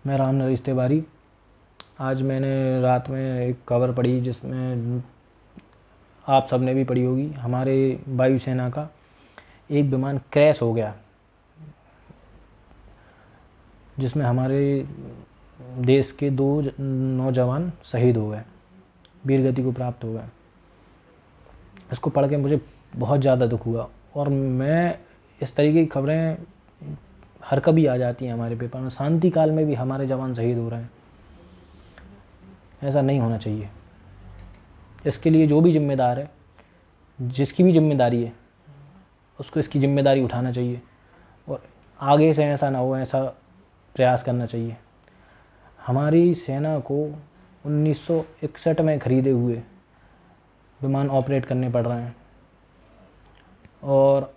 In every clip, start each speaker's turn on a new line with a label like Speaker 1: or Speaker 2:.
Speaker 1: मैं राम नरेश तिवारी। आज मैंने रात में एक खबर पढ़ी जिसमें आप सबने भी पढ़ी होगी। हमारे वायुसेना का एक विमान क्रैश हो गया जिसमें हमारे देश के 2 नौजवान शहीद हो गए, वीर गति को प्राप्त हो गए। इसको पढ़ के मुझे बहुत ज़्यादा दुख हुआ। और मैं इस तरीके की खबरें हर कभी आ जाती हैं हमारे पेपर में। शांति काल में भी हमारे जवान शहीद हो रहे हैं, ऐसा नहीं होना चाहिए। इसके लिए जो भी जिम्मेदार है, जिसकी भी जिम्मेदारी है, उसको इसकी जिम्मेदारी उठाना चाहिए और आगे से ऐसा ना हो, ऐसा प्रयास करना चाहिए। हमारी सेना को 1961 में खरीदे हुए विमान ऑपरेट करने पड़ रहे हैं और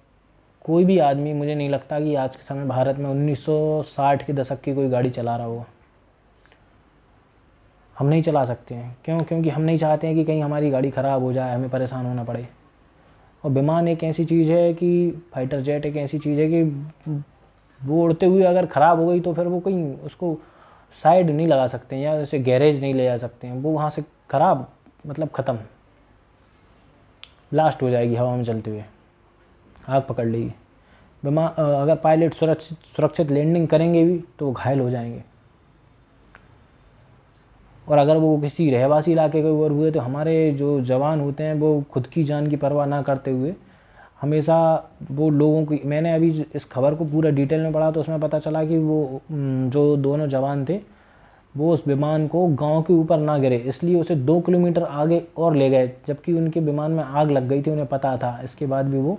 Speaker 1: कोई भी आदमी, मुझे नहीं लगता कि आज के समय भारत में 1960 के दशक की कोई गाड़ी चला रहा होगा। हम नहीं चला सकते हैं। क्यों? क्योंकि हम नहीं चाहते हैं कि कहीं हमारी गाड़ी ख़राब हो जाए, हमें परेशान होना पड़े। और विमान एक ऐसी चीज़ है कि फाइटर जेट एक ऐसी चीज़ है कि वो उड़ते हुए अगर ख़राब हो गई तो फिर वो कहीं उसको साइड नहीं लगा सकते हैं या उसे गैरेज नहीं ले जा सकते हैं। वो वहाँ से ख़राब मतलब ख़त्म, ब्लास्ट हो जाएगी हवा में चलते हुए, आग पकड़ लेगी। विमान अगर पायलट सुरक्षित लैंडिंग करेंगे भी तो वो घायल हो जाएंगे। और अगर वो किसी रहवासी इलाके के ऊपर हुए तो हमारे जो जवान होते हैं वो खुद की जान की परवाह ना करते हुए हमेशा वो लोगों की, मैंने अभी इस खबर को पूरा डिटेल में पढ़ा तो उसमें पता चला कि वो जो दोनों जवान थे वो उस विमान को गांव के ऊपर ना गिरे इसलिए उसे 2 किलोमीटर आगे और ले गए, जबकि उनके विमान में आग लग गई थी, उन्हें पता था। इसके बाद भी वो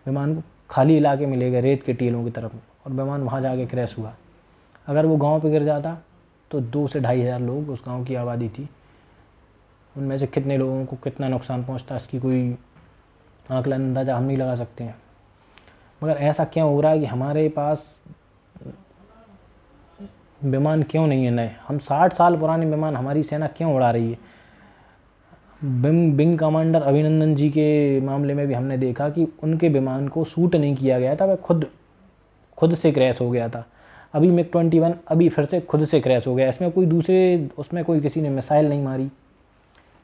Speaker 1: विमान को खाली इलाके में ले गए, रेत के टीलों की तरफ, और विमान वहाँ जाके क्रैश हुआ। अगर वो गांव पे गिर जाता तो 2 से 2,500 लोग, उस गांव की आबादी थी, उनमें से कितने लोगों को कितना नुकसान पहुंचता इसकी कोई आंकलन अंदाज़ा हम नहीं लगा सकते हैं। मगर ऐसा क्यों हो रहा है कि हमारे पास विमान क्यों नहीं है नए? हम 60 साल पुराने विमान हमारी सेना क्यों उड़ा रही है? विंग कमांडर अभिनंदन जी के मामले में भी हमने देखा कि उनके विमान को शूट नहीं किया गया था, वह खुद से क्रैश हो गया था। अभी MiG-21 अभी फिर से खुद से क्रैश हो गया। इसमें कोई दूसरे, उसमें कोई किसी ने मिसाइल नहीं मारी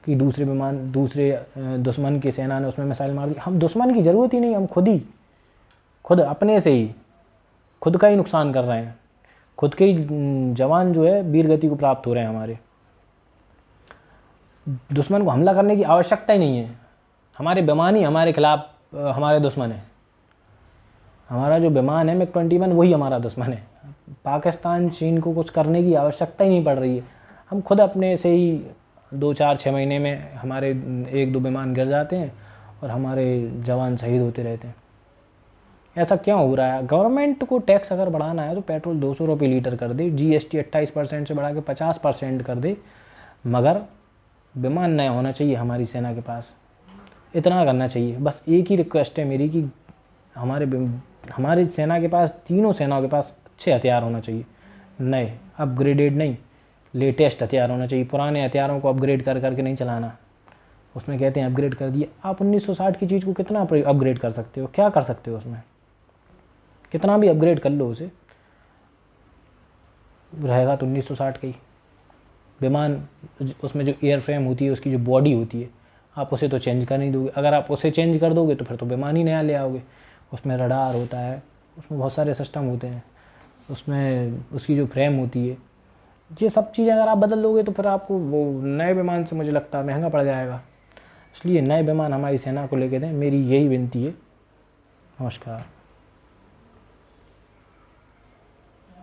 Speaker 1: कि दूसरे विमान, दूसरे दुश्मन की सेना ने उसमें मिसाइल मार दी। हम दुश्मन की ज़रूरत ही नहीं, हम खुद अपने से ही खुद का ही नुकसान कर रहे हैं। खुद के ही जवान जो है वीर गति को प्राप्त हो रहे हैं हमारे। दुश्मन को हमला करने की आवश्यकता ही नहीं है। हमारे विमान ही हमारे खिलाफ हमारे दुश्मन है। हमारा जो विमान है MiG-21 वही हमारा दुश्मन है। पाकिस्तान, चीन को कुछ करने की आवश्यकता ही नहीं पड़ रही है। हम खुद अपने से ही 2, 4, 6 महीने में हमारे 1-2 विमान गिर जाते हैं और हमारे जवान शहीद होते रहते हैं। ऐसा क्यों हो रहा है? गवर्नमेंट को टैक्स अगर बढ़ाना है तो पेट्रोल 200 रुपये लीटर कर दे, GST 28% से बढ़ा के 50% कर दे, मगर विमान नया होना चाहिए हमारी सेना के पास। इतना करना चाहिए। बस एक ही रिक्वेस्ट है मेरी कि हमारी सेना के पास, तीनों सेनाओं के पास अच्छे हथियार होना चाहिए, नए, अपग्रेडेड नहीं, लेटेस्ट हथियार होना चाहिए। पुराने हथियारों को अपग्रेड कर करके नहीं चलाना। उसमें कहते हैं अपग्रेड कर दिए। आप 1960 की चीज़ को कितना अपग्रेड कर सकते हो? क्या कर सकते हो उसमें? कितना भी अपग्रेड कर लो उसे, रहेगा तो 1960 का ही। विमान, उसमें जो एयर फ्रेम होती है, उसकी जो बॉडी होती है, आप उसे तो चेंज कर नहीं दोगे। अगर आप उसे चेंज कर दोगे तो फिर तो विमान ही नया ले आओगे। उसमें रडार होता है, उसमें बहुत सारे सिस्टम होते हैं, उसमें उसकी जो फ्रेम होती है, ये सब चीज़ें अगर आप बदल दोगे तो फिर आपको वो नए विमान से मुझे लगता है महंगा पड़ जाएगा। इसलिए नए विमान हमारी सेना को लेके दें, मेरी यही विनती है। नमस्कार।